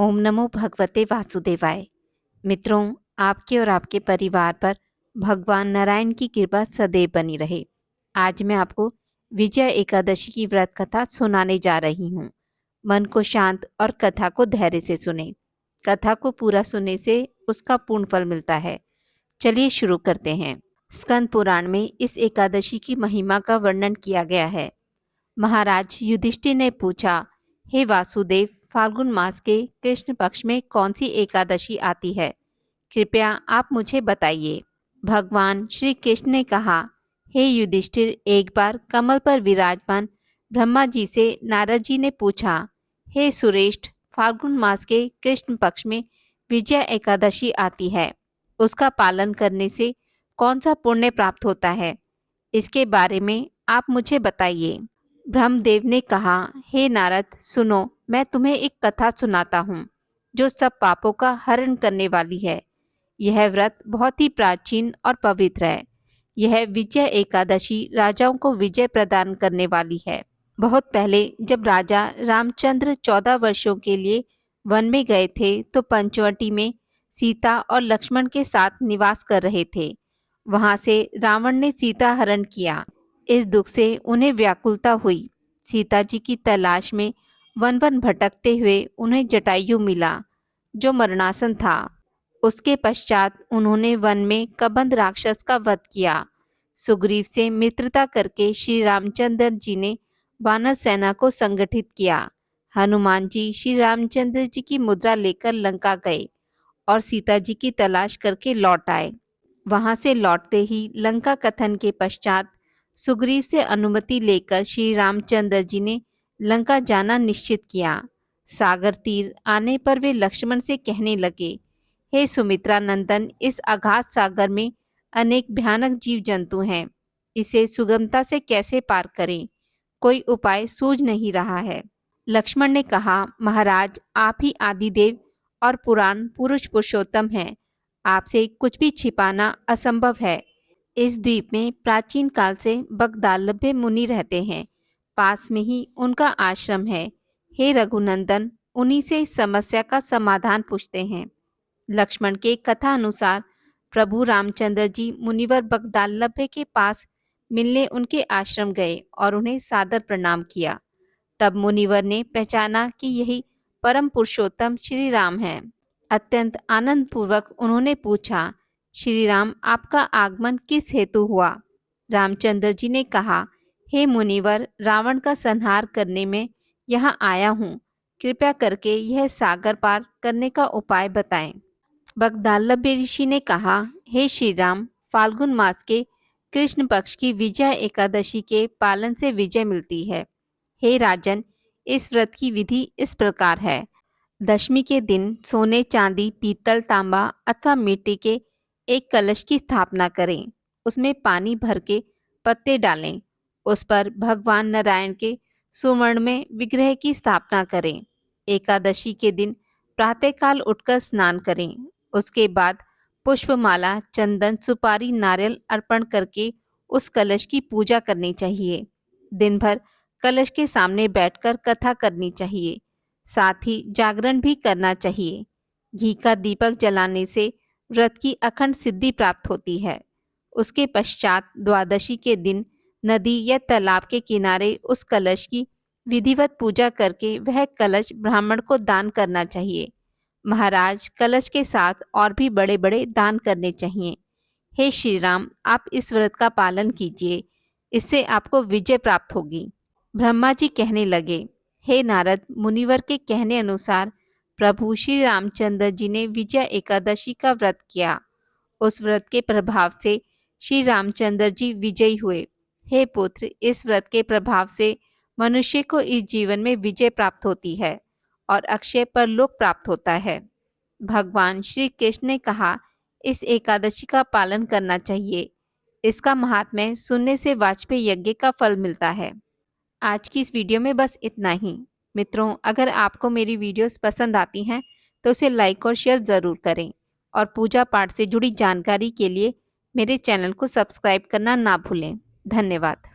ओम नमो भगवते वासुदेवाय। मित्रों, आपके और आपके परिवार पर भगवान नारायण की कृपा सदैव बनी रहे। आज मैं आपको विजय एकादशी की व्रत कथा सुनाने जा रही हूँ। मन को शांत और कथा को धैर्य से सुने। कथा को पूरा सुनने से उसका पूर्ण फल मिलता है। चलिए शुरू करते हैं। स्कंद पुराण में इस एकादशी की महिमा का वर्णन किया गया है। महाराज युधिष्ठिर ने पूछा, हे वासुदेव, फाल्गुन मास के कृष्ण पक्ष में कौन सी एकादशी आती है? कृपया आप मुझे बताइए। भगवान श्री कृष्ण ने कहा, हे युधिष्ठिर, एक बार कमल पर विराजमान ब्रह्मा जी से नारद जी ने पूछा, हे सुरेष्ठ, फाल्गुन मास के कृष्ण पक्ष में विजया एकादशी आती है। उसका पालन करने से कौन सा पुण्य प्राप्त होता है? इसके बारे में आप मुझे बताइए। ब्रह्मदेव ने कहा, हे नारद, सुनो, मैं तुम्हें एक कथा सुनाता हूँ जो सब पापों का हरण करने वाली है। यह व्रत बहुत ही प्राचीन और पवित्र है। यह विजय एकादशी राजाओं को विजय प्रदान करने वाली है। बहुत पहले जब राजा रामचंद्र 14 वर्षों के लिए वन में गए थे तो पंचवटी में सीता और लक्ष्मण के साथ निवास कर रहे थे। वहां से रावण ने सीता हरण किया। इस दुख से उन्हें व्याकुलता हुई। सीता जी की तलाश में वन वन भटकते हुए उन्हें जटायु मिला जो मरणासन था। उसके पश्चात उन्होंने वन में कबंध राक्षस का वध किया। सुग्रीव से मित्रता करके श्री रामचंद्र जी ने वानर सेना को संगठित किया। हनुमान जी श्री रामचंद्र जी की मुद्रा लेकर लंका गए और सीता जी की तलाश करके लौट आए। वहां से लौटते ही लंका कथन के पश्चात सुग्रीव से अनुमति लेकर श्री रामचंद्र जी ने लंका जाना निश्चित किया। सागर तीर आने पर वे लक्ष्मण से कहने लगे, हे सुमित्रा नंदन, इस अगाध सागर में अनेक भयानक जीव जंतु हैं। इसे सुगमता से कैसे पार करें? कोई उपाय सूझ नहीं रहा है। लक्ष्मण ने कहा, महाराज, आप ही आदिदेव और पुराण पुरुष पुरुषोत्तम हैं। आपसे कुछ भी छिपाना असंभव है। इस द्वीप में प्राचीन काल से बगदालभ्य मुनि रहते हैं। पास में ही उनका आश्रम है। हे रघुनंदन, उन्हीं से इस समस्या का समाधान पूछते हैं। लक्ष्मण के कथा अनुसार प्रभु रामचंद्र जी मुनिवर बगदालभ्य के पास मिलने उनके आश्रम गए और उन्हें सादर प्रणाम किया। तब मुनिवर ने पहचाना कि यही परम पुरुषोत्तम श्री राम हैं। अत्यंत आनंद पूर्वक उन्होंने पूछा, श्री राम, आपका आगमन किस हेतु हुआ? रामचंद्र जी ने कहा, हे मुनिवर, रावण का संहार करने में यहाँ आया हूँ। कृपया करके यह सागर पार करने का उपाय बताएं। बगदालभ्य ऋषि ने कहा, हे श्री राम, फाल्गुन मास के कृष्ण पक्ष की विजय एकादशी के पालन से विजय मिलती है। हे राजन, इस व्रत की विधि इस प्रकार है। दशमी के दिन सोने, चांदी, पीतल, तांबा अथवा मिट्टी के एक कलश की स्थापना करें। उसमें पानी भर के पत्ते डालें। उस पर भगवान नारायण के सुवर्ण में विग्रह की स्थापना करें। एकादशी के दिन प्रातःकाल उठकर स्नान करें। उसके बाद पुष्पमाला, चंदन, सुपारी, नारियल अर्पण करके उस कलश की पूजा करनी चाहिए। दिन भर कलश के सामने बैठकर कथा करनी चाहिए। साथ ही जागरण भी करना चाहिए। घी का दीपक जलाने से व्रत की अखंड सिद्धि प्राप्त होती है। उसके पश्चात द्वादशी के दिन नदी या तालाब के किनारे उस कलश की विधिवत पूजा करके वह कलश ब्राह्मण को दान करना चाहिए। महाराज, कलश के साथ और भी बड़े बड़े दान करने चाहिए। हे श्री राम, आप इस व्रत का पालन कीजिए। इससे आपको विजय प्राप्त होगी। ब्रह्मा जी कहने लगे, हे नारद, मुनिवर के कहने अनुसार प्रभु श्री रामचंद्र जी ने विजय एकादशी का व्रत किया। उस व्रत के प्रभाव से श्री रामचंद्र जी विजयी हुए। हे पुत्र, इस व्रत के प्रभाव से मनुष्य को इस जीवन में विजय प्राप्त होती है और अक्षय परलोक प्राप्त होता है। भगवान श्री कृष्ण ने कहा, इस एकादशी का पालन करना चाहिए। इसका महात्म्य सुनने से वाजपेय यज्ञ का फल मिलता है। आज की इस वीडियो में बस इतना ही। मित्रों, अगर आपको मेरी वीडियोस पसंद आती हैं तो उसे लाइक और शेयर ज़रूर करें और पूजा पाठ से जुड़ी जानकारी के लिए मेरे चैनल को सब्सक्राइब करना ना भूलें। धन्यवाद।